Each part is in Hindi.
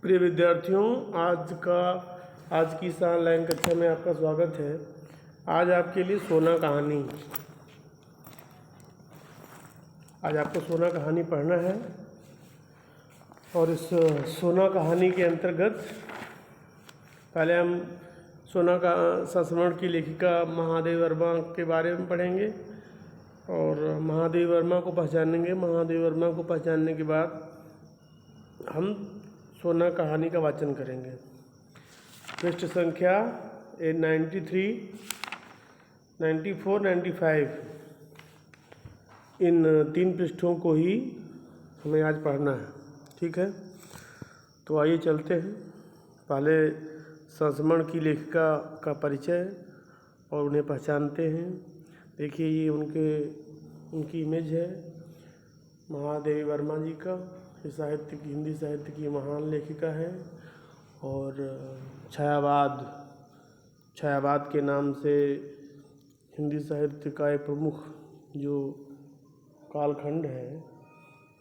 प्रिय विद्यार्थियों, आज की इस ऑनलाइन कक्षा में आपका स्वागत है। आज आपके लिए सोना कहानी आज आपको सोना कहानी पढ़ना है। और इस सोना कहानी के अंतर्गत पहले हम सोना का संस्मरण की लेखिका महादेवी वर्मा के बारे में पढ़ेंगे और महादेवी वर्मा को पहचानेंगे। महादेवी वर्मा को पहचानने के बाद हम सोना कहानी का वाचन करेंगे। पृष्ठ संख्या 93, 94, 95 इन 3 पृष्ठों को ही हमें आज पढ़ना है। ठीक है, तो आइए चलते हैं। पहले संस्मरण की लेखिका का परिचय और उन्हें पहचानते हैं। देखिए, ये उनकी इमेज है महादेवी वर्मा जी का। हिंदी साहित्य की महान लेखिका है और छायावाद के नाम से हिंदी साहित्य का एक प्रमुख जो कालखंड है,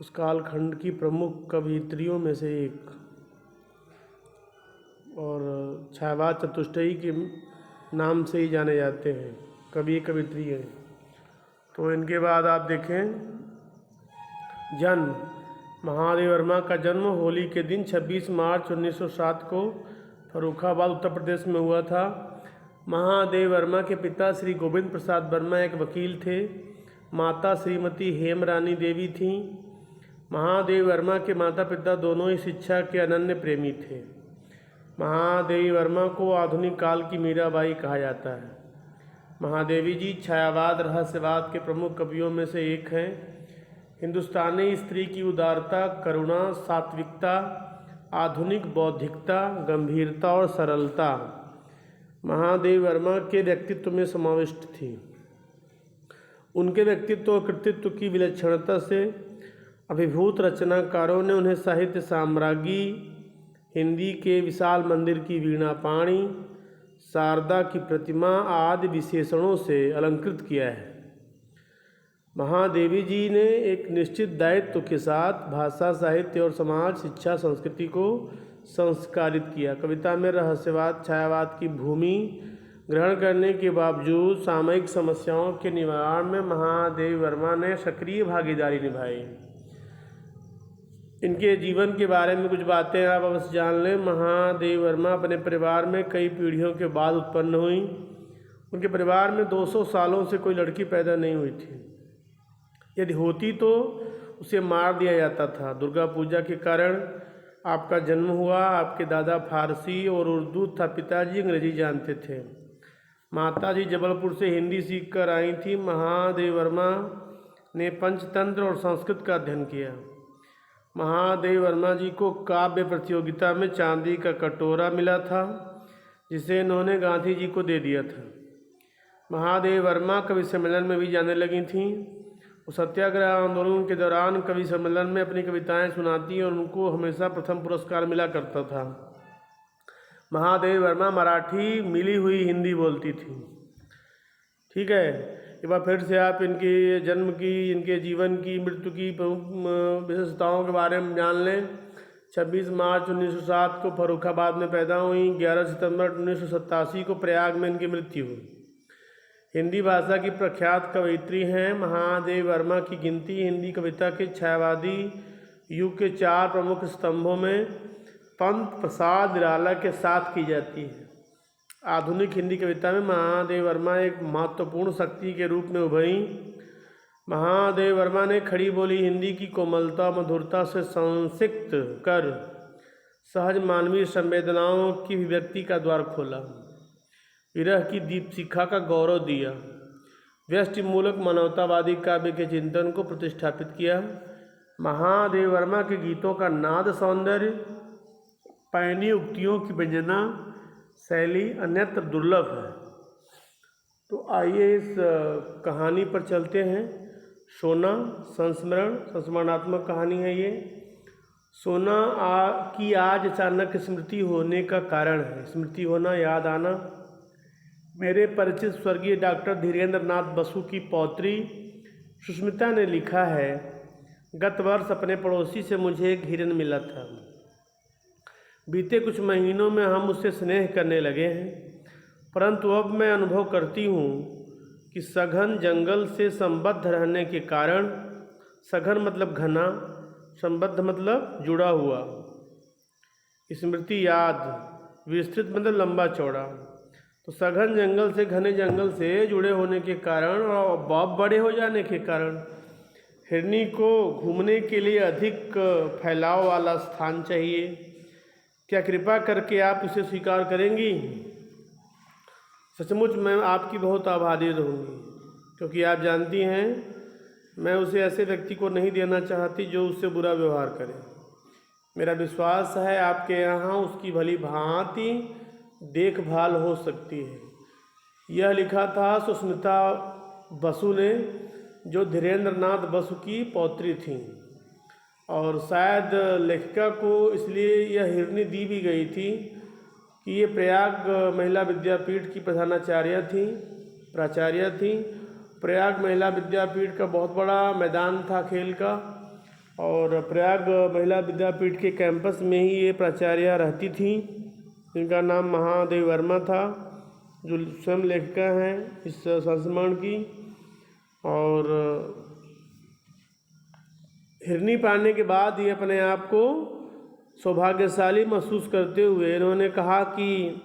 उस कालखंड की प्रमुख कवयित्रियों में से एक, और छायावाद चतुष्टयी के नाम से ही जाने जाते हैं, कवियत्री हैं। तो इनके बाद आप देखें, जन्म महादेवी वर्मा का जन्म होली के दिन 26 मार्च 1907 को फर्रुखाबाद उत्तर प्रदेश में हुआ था। महादेवी वर्मा के पिता श्री गोविंद प्रसाद वर्मा एक वकील थे। माता श्रीमती हेमरानी देवी थीं। महादेवी वर्मा के माता पिता दोनों ही शिक्षा के अनन्य प्रेमी थे। महादेवी वर्मा को आधुनिक काल की मीराबाई कहा जाता है। महादेवी जी छायावाद रहस्यवाद के प्रमुख कवियों में से एक हैं। हिंदुस्तानी स्त्री की उदारता, करुणा, सात्विकता, आधुनिक बौद्धिकता, गंभीरता और सरलता महादेवी वर्मा के व्यक्तित्व में समाविष्ट थी। उनके व्यक्तित्व और कृतित्व की विलक्षणता से अभिभूत रचनाकारों ने उन्हें साहित्य साम्राज्ञी, हिंदी के विशाल मंदिर की वीणा पाणी, शारदा की प्रतिमा आदि विशेषणों से अलंकृत किया है। महादेवी जी ने एक निश्चित दायित्व के साथ भाषा, साहित्य और समाज शिक्षा संस्कृति को संस्कारित किया। कविता में रहस्यवाद, छायावाद की भूमि ग्रहण करने के बावजूद सामयिक समस्याओं के निवारण में महादेवी वर्मा ने सक्रिय भागीदारी निभाई। इनके जीवन के बारे में कुछ बातें आप अवश्य जान लें। महादेवी वर्मा अपने परिवार में कई पीढ़ियों के बाद उत्पन्न हुई। उनके परिवार में 200 सालों से कोई लड़की पैदा नहीं हुई थी। यदि होती तो उसे मार दिया जाता था। दुर्गा पूजा के कारण आपका जन्म हुआ। आपके दादा फारसी और उर्दू तथा पिताजी अंग्रेजी जानते थे। माताजी जबलपुर से हिंदी सीखकर आई थी। महादेवी वर्मा ने पंचतंत्र और संस्कृत का अध्ययन किया। महादेवी वर्मा जी को काव्य प्रतियोगिता में चांदी का कटोरा मिला था, जिसे इन्होंने गांधी जी को दे दिया था। महादेवी वर्मा कवि सम्मेलन में भी जाने लगी थीं। वो सत्याग्रह आंदोलन के दौरान कवि सम्मेलन में अपनी कविताएं सुनाती और उनको हमेशा प्रथम पुरस्कार मिला करता था। महादेवी वर्मा मराठी मिली हुई हिंदी बोलती थी। ठीक है, एक बार फिर से आप इनके जन्म की, इनके जीवन की, मृत्यु की प्रमुख विशेषताओं के बारे में जान लें। 26 मार्च 1907 को फर्रुखाबाद में पैदा हुई। 11 सितंबर 1987 को प्रयाग में इनकी मृत्यु हुई। हिंदी भाषा की प्रख्यात कवयित्री हैं। महादेवी वर्मा की गिनती हिंदी कविता के छायावादी युग के 4 प्रमुख स्तंभों में पंत प्रसाद निराला के साथ की जाती है। आधुनिक हिंदी कविता में महादेवी वर्मा एक महत्वपूर्ण शक्ति के रूप में उभरी। महादेवी वर्मा ने खड़ी बोली हिंदी की कोमलता, मधुरता से संसिक्त कर सहज मानवीय संवेदनाओं की अभिव्यक्ति का द्वार खोला। विरह की दीपशिखा का गौरव दिया। व्यष्टिमूलक मानवतावादी काव्य के चिंतन को प्रतिष्ठापित किया। महादेवी वर्मा के गीतों का नाद सौंदर्य, पैनी उक्तियों की व्यंजना शैली अन्यत्र दुर्लभ है। तो आइए इस कहानी पर चलते हैं। सोना संस्मरणात्मक कहानी है ये। सोना की आज अचानक स्मृति होने का कारण है। स्मृति होना, याद आना। मेरे परिचित स्वर्गीय डॉक्टर धीरेन्द्र नाथ बसु की पौत्री सुष्मिता ने लिखा है, गत वर्ष अपने पड़ोसी से मुझे एक हिरन मिला था। बीते कुछ महीनों में हम उससे स्नेह करने लगे हैं, परंतु अब मैं अनुभव करती हूँ कि सघन जंगल से संबद्ध रहने के कारण, सघन मतलब घना, संबद्ध मतलब जुड़ा हुआ, स्मृति याद, विस्तृत मतलब लंबा चौड़ा। तो सघन जंगल से, घने जंगल से जुड़े होने के कारण और बहुत बड़े हो जाने के कारण हिरनी को घूमने के लिए अधिक फैलाव वाला स्थान चाहिए। क्या कृपा करके आप इसे स्वीकार करेंगी? सचमुच मैं आपकी बहुत आभारी रहूँगी, क्योंकि आप जानती हैं मैं उसे ऐसे व्यक्ति को नहीं देना चाहती जो उससे बुरा व्यवहार करे। मेरा विश्वास है आपके यहाँ उसकी भली भांति देखभाल हो सकती है। यह लिखा था सुष्मिता बसु ने, जो धीरेन्द्र नाथ बसु की पौत्री थीं, और शायद लेखिका को इसलिए यह हिरनी दी भी गई थी कि ये प्रयाग महिला विद्यापीठ की प्राचार्य थीं। प्रयाग महिला विद्यापीठ का बहुत बड़ा मैदान था खेल का, और प्रयाग महिला विद्यापीठ के कैंपस में ही ये प्राचार्य रहती थीं। इनका नाम महादेवी वर्मा था, जो स्वयं लेखिका हैं इस संस्मरण की। और हिरनी पाने के बाद ये अपने आप को सौभाग्यशाली महसूस करते हुए इन्होंने कहा कि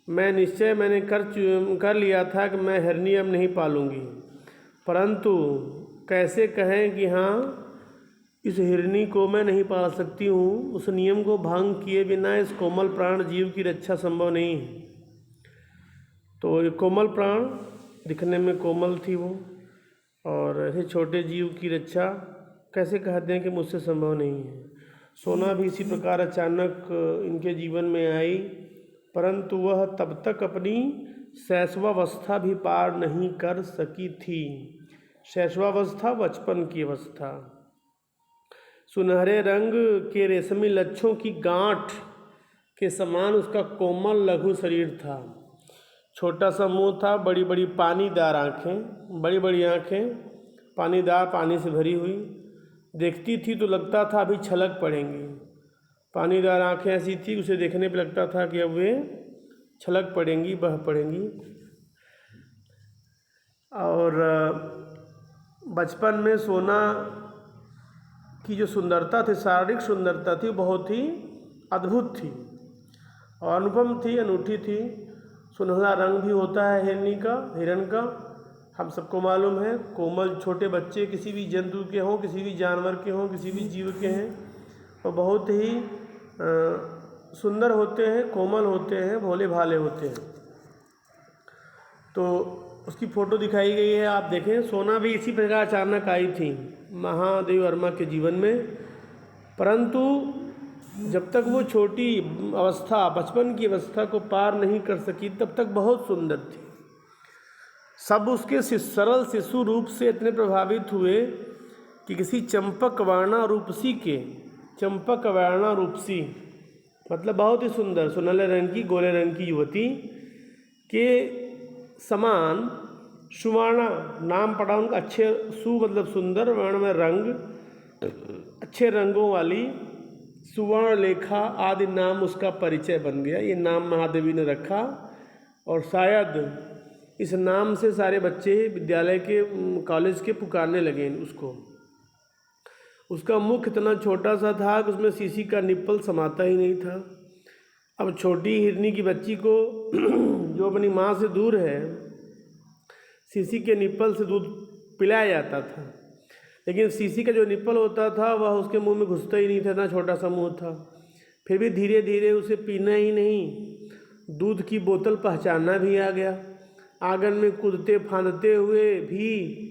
मैंने कर लिया था कि मैं हिरनी अब नहीं पालूंगी, परंतु कैसे कहें कि हाँ, इस हिरनी को मैं नहीं पाल सकती हूँ। उस नियम को भंग किए बिना इस कोमल प्राण जीव की रक्षा संभव नहीं है। तो ये कोमल प्राण, दिखने में कोमल थी वो, और ऐसे छोटे जीव की रक्षा कैसे कहते हैं कि मुझसे संभव नहीं है। सोना भी इसी प्रकार अचानक इनके जीवन में आई, परंतु वह तब तक अपनी शैशवावस्था भी पार नहीं कर सकी थी। शैशवावस्था बचपन की अवस्था। सुनहरे रंग के रेशमी लच्छों की गांठ के समान उसका कोमल लघु शरीर था। छोटा सा मुंह था, बड़ी बड़ी पानीदार आँखें, बड़ी बड़ी आँखें पानीदार, पानी से भरी हुई। देखती थी तो लगता था अभी छलक पड़ेंगी। पानीदार आँखें ऐसी थी, उसे देखने पे लगता था कि अब वे छलक पड़ेंगी, बह पड़ेंगी। और बचपन में सोना की जो सुंदरता थी, शारीरिक सुंदरता थी, बहुत ही अद्भुत थी और अनुपम थी, अनूठी थी। सुनहरा रंग भी होता है हिरण का, हम सबको मालूम है। कोमल छोटे बच्चे किसी भी जंतु के हों, किसी भी जानवर के हों, किसी भी जीव के हैं, वो बहुत ही सुंदर होते हैं, कोमल होते हैं, भोले भाले होते हैं। तो उसकी फ़ोटो दिखाई गई है, आप देखें। सोना भी इसी प्रकार अचानक आई थी महादेवी वर्मा के जीवन में, परंतु जब तक वो छोटी अवस्था, बचपन की अवस्था को पार नहीं कर सकी, तब तक बहुत सुंदर थी। सब उसके सरल शिशु रूप से इतने प्रभावित हुए कि किसी चंपक वर्णा रूपसी मतलब बहुत ही सुंदर, सुनहरे रंग की, गोरे रंग की युवती के समान सुवर्णा नाम पड़ा उनका। अच्छे, सु मतलब सुंदर, वर्ण में रंग, अच्छे रंगों वाली, सुवर्ण लेखा आदि नाम उसका परिचय बन गया। ये नाम महादेवी ने रखा, और शायद इस नाम से सारे बच्चे विद्यालय के, कॉलेज के पुकारने लगे उसको। उसका मुख इतना छोटा सा था कि उसमें शीशी का निप्पल समाता ही नहीं था। अब छोटी हिरनी की बच्ची को जो अपनी माँ से दूर है, शीशी के निप्पल से दूध पिलाया जाता था, लेकिन शीशी का जो निप्पल होता था वह उसके मुंह में घुसता ही नहीं था, इतना छोटा सा मुंह था। फिर भी धीरे धीरे उसे पीना ही नहीं, दूध की बोतल पहचानना भी आ गया। आंगन में कूदते फांदते हुए भी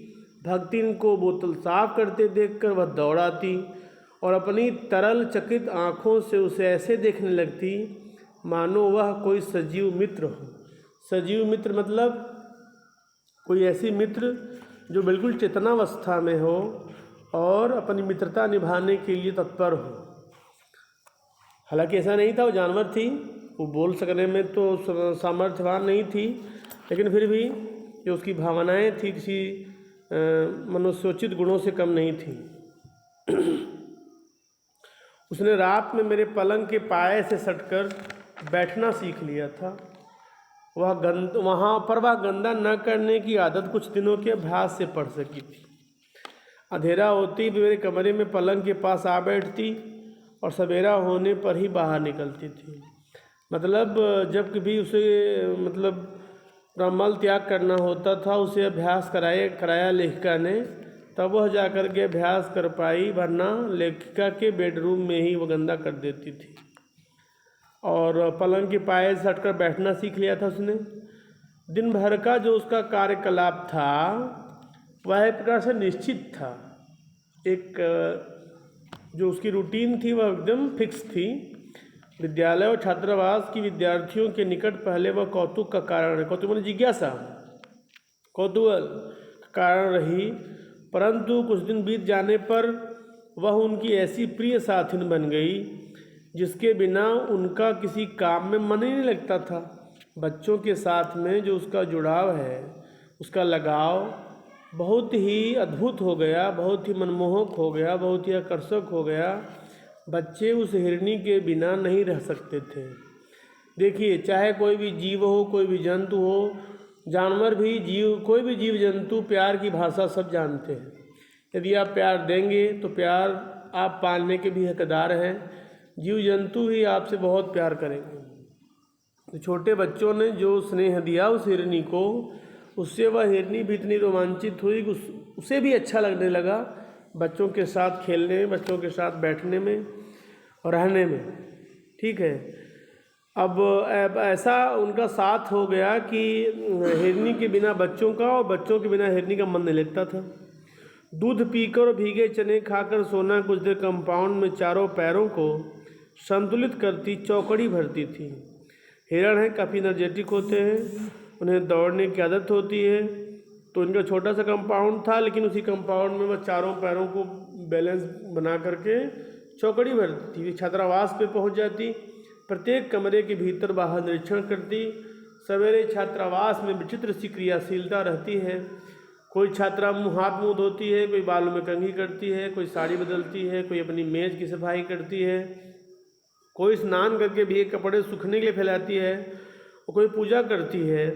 भक्तिन को बोतल साफ करते देखकर वह दौड़ आती और अपनी तरल चकित आँखों से उसे ऐसे देखने लगती मानो वह कोई सजीव मित्र हो। सजीव मित्र मतलब कोई ऐसी मित्र जो बिल्कुल चेतनावस्था में हो और अपनी मित्रता निभाने के लिए तत्पर हो। हालांकि ऐसा नहीं था, वो जानवर थी, वो बोल सकने में तो सामर्थ्यवान नहीं थी, लेकिन फिर भी जो उसकी भावनाएं थी किसी मनुष्योचित गुणों से कम नहीं थी। उसने रात में मेरे पलंग के पाए से सटकर बैठना सीख लिया था। वहाँ पर वह गंदा न करने की आदत कुछ दिनों के अभ्यास से पड़ सकी थी। अंधेरा होते ही मेरे कमरे में पलंग के पास आ बैठती और सवेरा होने पर ही बाहर निकलती थी। मतलब जब कभी उसे मल त्याग करना होता था, उसे अभ्यास कराया लेखिका ने, तब वह जाकर के अभ्यास कर पाई, वरना लेखिका के बेडरूम में ही वह गंदा कर देती थी। और पलंग के पाए से हटकर बैठना सीख लिया था उसने। दिन भर का जो उसका कार्यकलाप था वह एक प्रकार से निश्चित था। एक जो उसकी रूटीन थी वह एकदम फिक्स थी। विद्यालय और छात्रावास की विद्यार्थियों के निकट पहले वह कौतुक का कारण है, कौतुक माने जिज्ञासा, कौतूहल का कारण रही, परंतु कुछ दिन बीत जाने पर वह उनकी ऐसी प्रिय साथिन बन गई जिसके बिना उनका किसी काम में मन ही नहीं लगता था। बच्चों के साथ में जो उसका जुड़ाव है, उसका लगाव बहुत ही अद्भुत हो गया, बहुत ही मनमोहक हो गया, बहुत ही आकर्षक हो गया। बच्चे उस हिरनी के बिना नहीं रह सकते थे। देखिए, चाहे कोई भी जीव हो, कोई भी जंतु हो, जानवर भी, जीव, कोई भी जीव जंतु प्यार की भाषा सब जानते हैं। यदि आप प्यार देंगे तो प्यार आप पालने के भी हकदार हैं। जीव जंतु ही आपसे बहुत प्यार करेंगे। तो छोटे बच्चों ने जो स्नेह दिया उस हिरनी को, उससे वह हिरनी भी इतनी रोमांचित हुई, उसे भी अच्छा लगने लगा बच्चों के साथ खेलने में, बच्चों के साथ बैठने में और रहने में। ठीक है, अब ऐसा उनका साथ हो गया कि हिरनी के बिना बच्चों का और बच्चों के बिना हिरनी का मन नहीं लगता था। दूध पीकर और भीगे चने खाकर सोना कुछ देर कंपाउंड में चारों पैरों को संतुलित करती चौकड़ी भरती थी। हिरण हैं, काफ़ी एनर्जेटिक होते हैं, उन्हें दौड़ने की आदत होती है, तो इनका छोटा सा कंपाउंड था, लेकिन उसी कंपाउंड में वह चारों पैरों को बैलेंस बना करके चौकड़ी भरती थी। छात्रावास पे पहुंच जाती, प्रत्येक कमरे के भीतर बाहर निरीक्षण करती। सवेरे छात्रावास में विचित्र सी क्रियाशीलता रहती है। कोई छात्रा हाथ मुँह धोती है, कोई बालों में कंघी करती है, कोई साड़ी बदलती है, कोई अपनी मेज की सफाई करती है, कोई स्नान करके भीगे कपड़े सूखने के लिए फैलाती है, और कोई पूजा करती है।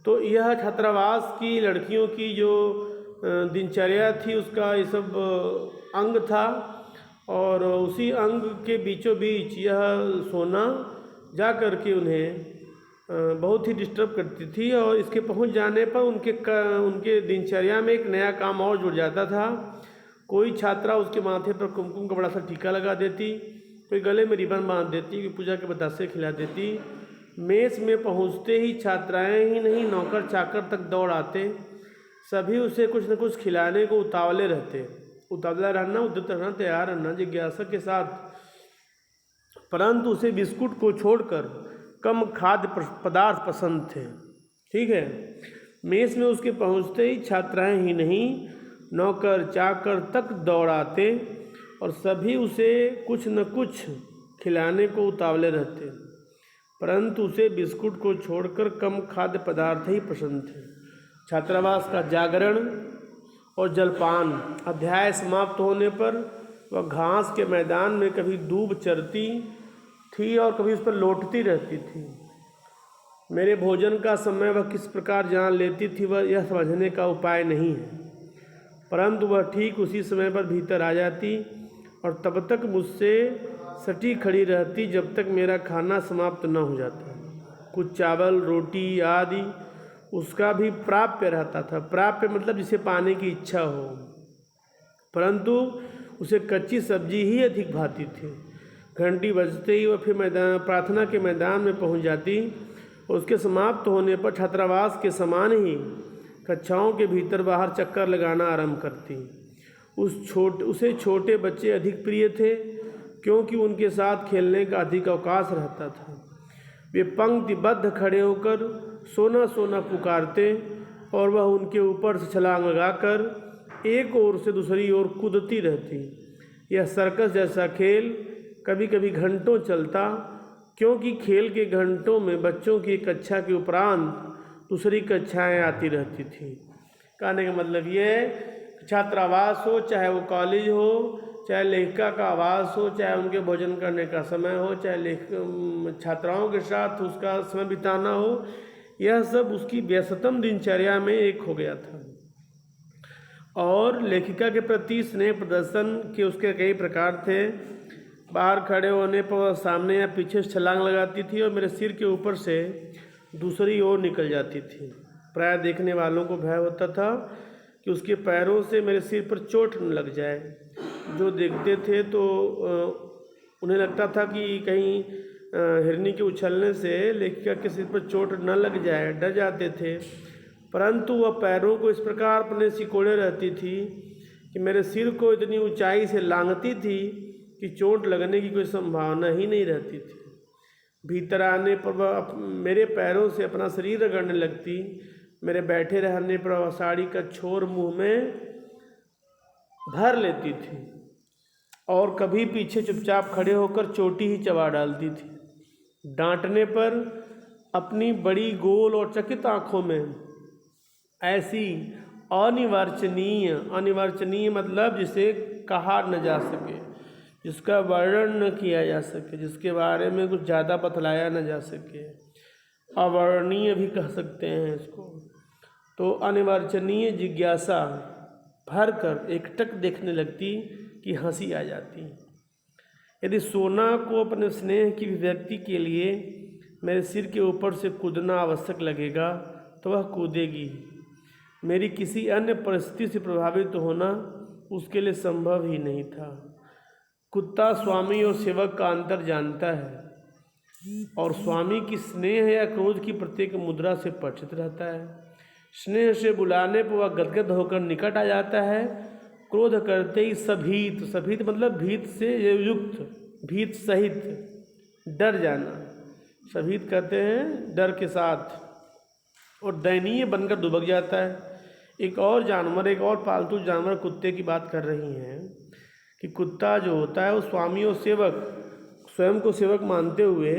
तो यह छात्रावास की लड़कियों की जो दिनचर्या थी उसका ये सब अंग था। और उसी अंग के बीचों बीच यह सोना जा कर के उन्हें बहुत ही डिस्टर्ब करती थी। और इसके पहुंच जाने पर उनके दिनचर्या में एक नया काम और जुड़ जाता था। कोई छात्रा उसके माथे पर कुमकुम का बड़ा सा टीका लगा देती, कोई गले में रिबन बांध देती, कोई पूजा के बतासे खिला देती। मेस में पहुंचते ही छात्राएं ही नहीं, नौकर चाकर तक दौड़ आते। सभी उसे कुछ न कुछ खिलाने को उतावले रहते। उतावला रहना, उद्यत रहना, तैयार रहना, जिज्ञासा के साथ। परंतु उसे बिस्कुट को छोड़कर कम खाद्य पदार्थ पसंद थे। ठीक है, मेस में उसके पहुंचते ही छात्राएं ही नहीं, नौकर चाकर तक दौड़ आते और सभी उसे कुछ न कुछ खिलाने को उतावले रहते। परंतु उसे बिस्कुट को छोड़कर कम खाद्य पदार्थ ही पसंद थे। छात्रावास का जागरण और जलपान। अध्याय समाप्त होने पर वह घास के मैदान में कभी दूब चरती थी और कभी उस पर लौटती रहती थी। मेरे भोजन का समय वह किस प्रकार जान लेती थी वह यह समझने का उपाय नहीं है, परंतु वह ठीक उसी समय पर भीतर आ जाती और तब तक मुझसे सटी खड़ी रहती जब तक मेरा खाना समाप्त न हो जाता। कुछ चावल, रोटी आदि उसका भी प्राप्य रहता था। प्राप्य मतलब जिसे पाने की इच्छा हो, परंतु उसे कच्ची सब्जी ही अधिक भाती थी। घंटी बजते ही वह फिर प्रार्थना के मैदान में पहुंच जाती और उसके समाप्त होने पर छात्रावास के समान ही कक्षाओं के भीतर बाहर चक्कर लगाना आरंभ करती। उसे छोटे बच्चे अधिक प्रिय थे क्योंकि उनके साथ खेलने का अधिक अवकाश रहता था। वे पंक्तिबद्ध खड़े होकर सोना सोना पुकारते और वह उनके ऊपर से छलांग लगाकर एक ओर से दूसरी ओर कूदती रहती। यह सर्कस जैसा खेल कभी कभी घंटों चलता, क्योंकि खेल के घंटों में बच्चों की कक्षा के उपरांत दूसरी कक्षाएं आती रहती थीं। कहने का मतलब ये है, छात्रावास हो चाहे वो कॉलेज हो चाहे लेखिका का आवास हो, चाहे उनके भोजन करने का समय हो, चाहे छात्राओं के साथ उसका समय बिताना हो, यह सब उसकी व्यस्ततम दिनचर्या में एक हो गया था। और लेखिका के प्रति स्नेह प्रदर्शन के उसके कई प्रकार थे। बाहर खड़े होने पर वह सामने या पीछे से छलांग लगाती थी और मेरे सिर के ऊपर से दूसरी ओर निकल जाती थी। प्राय देखने वालों को भय होता था कि उसके पैरों से मेरे सिर पर चोट न लग जाए। जो देखते थे तो उन्हें लगता था कि कहीं हिरनी के उछलने से लेखिका के सिर पर चोट न लग जाए, डर जाते थे। परंतु वह पैरों को इस प्रकार अपने सिकोड़े रहती थी कि मेरे सिर को इतनी ऊंचाई से लांघती थी कि चोट लगने की कोई संभावना ही नहीं रहती थी। भीतर आने पर वह मेरे पैरों से अपना शरीर रगड़ने लगती। मेरे बैठे रहने पर वह साड़ी का छोर मुंह में भर लेती थी और कभी पीछे चुपचाप खड़े होकर चोटी ही चबा डालती थी। डांटने पर अपनी बड़ी गोल और चकित आंखों में ऐसी अनिर्वचनीय मतलब जिसे कहा न जा सके, जिसका वर्णन न किया जा सके, जिसके बारे में कुछ ज़्यादा बतलाया न जा सके, अवर्णनीय भी कह सकते हैं इसको। तो अनिर्वचनीय जिज्ञासा भर कर एकटक देखने लगती कि हंसी आ जाती। यदि सोना को अपने स्नेह की अभिव्यक्ति के लिए मेरे सिर के ऊपर से कूदना आवश्यक लगेगा तो वह कूदेगी। मेरी किसी अन्य परिस्थिति से प्रभावित होना उसके लिए संभव ही नहीं था। कुत्ता स्वामी और सेवक का अंतर जानता है और स्वामी की स्नेह या क्रोध की प्रत्येक मुद्रा से परिचित रहता है। स्नेह से बुलाने पर वह गदगद होकर निकट आ जाता है। क्रोध करते ही सभीत मतलब भीत से युक्त, भीत सहित डर जाना, सभीत कहते हैं डर के साथ, और दयनीय बनकर दुबक जाता है। एक और पालतू जानवर कुत्ते की बात कर रही हैं कि कुत्ता जो होता है वो स्वामी और सेवक, स्वयं को सेवक मानते हुए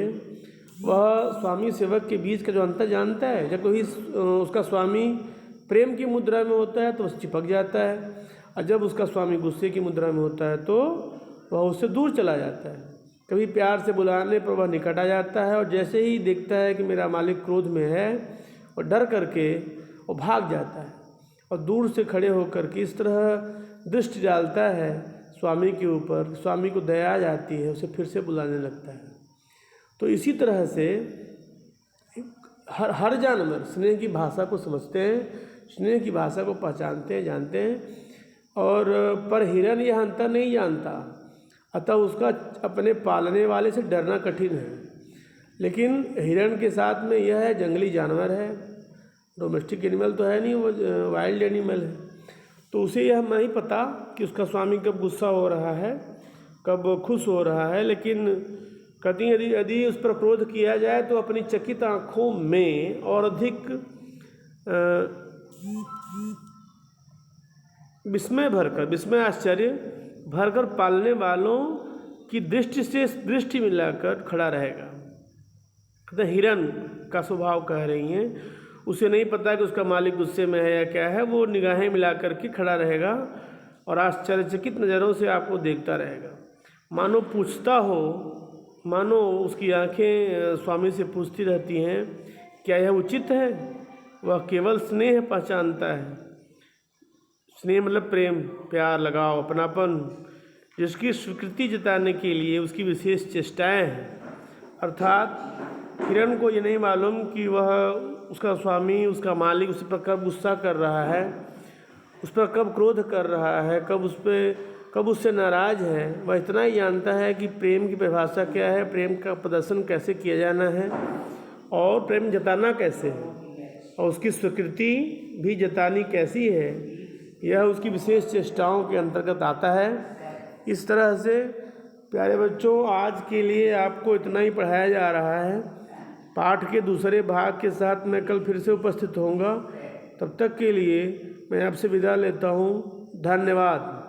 वह स्वामी सेवक के बीच का जो अंतर जानता है। जब कोई उसका स्वामी प्रेम की मुद्रा में होता है तो वह चिपक जाता है, और जब उसका स्वामी गुस्से की मुद्रा में होता है तो वह उससे दूर चला जाता है। कभी प्यार से बुलाने पर वह निकट आ जाता है और जैसे ही देखता है कि मेरा मालिक क्रोध में है और डर करके वो भाग जाता है और दूर से खड़े होकर के इस तरह दृष्टि डालता है स्वामी के ऊपर, स्वामी को दया आ जाती है, उसे फिर से बुलाने लगता है। तो इसी तरह से हर जानवर स्नेह की भाषा को समझते हैं, स्नेह की भाषा को पहचानते हैं, जानते हैं। और पर हिरन यह अंतर नहीं जानता, अतः उसका अपने पालने वाले से डरना कठिन है। लेकिन हिरन के साथ में यह है जंगली जानवर है, डोमेस्टिक एनिमल तो है नहीं, वो वाइल्ड एनिमल है। तो उसे यह नहीं पता कि उसका स्वामी कब गुस्सा हो रहा है, कब खुश हो रहा है। लेकिन कहती हैं यदि उस पर क्रोध किया जाए तो अपनी चकित आँखों में और अधिक विस्मय आश्चर्य भरकर पालने वालों की दृष्टि से दृष्टि मिलाकर खड़ा रहेगा। कहते हिरन का स्वभाव कह रही हैं, उसे नहीं पता कि उसका मालिक गुस्से में है या क्या है, वो निगाहें मिलाकर के खड़ा रहेगा और आश्चर्यचकित नज़रों से आपको देखता रहेगा, मानो पूछता हो, मानो उसकी आंखें स्वामी से पूछती रहती हैं क्या यह उचित है। वह केवल स्नेह पहचानता है, स्नेह मतलब प्रेम, प्यार, लगाव, अपनापन, जिसकी स्वीकृति जताने के लिए उसकी विशेष चेष्टाएं हैं। अर्थात हिरन को ये नहीं मालूम कि वह उसका स्वामी, उसका मालिक उस पर कब गुस्सा कर रहा है, उस पर कब क्रोध कर रहा है, कब उससे नाराज़ है। वह इतना ही जानता है कि प्रेम की परिभाषा क्या है, प्रेम का प्रदर्शन कैसे किया जाना है और प्रेम जताना कैसे है, और उसकी स्वीकृति भी जतानी कैसी है, यह उसकी विशेष चेष्टाओं के अंतर्गत आता है। इस तरह से प्यारे बच्चों, आज के लिए आपको इतना ही पढ़ाया जा रहा है। पाठ के दूसरे भाग के साथ मैं कल फिर से उपस्थित होऊंगा। तब तक के लिए मैं आपसे विदा लेता हूँ। धन्यवाद।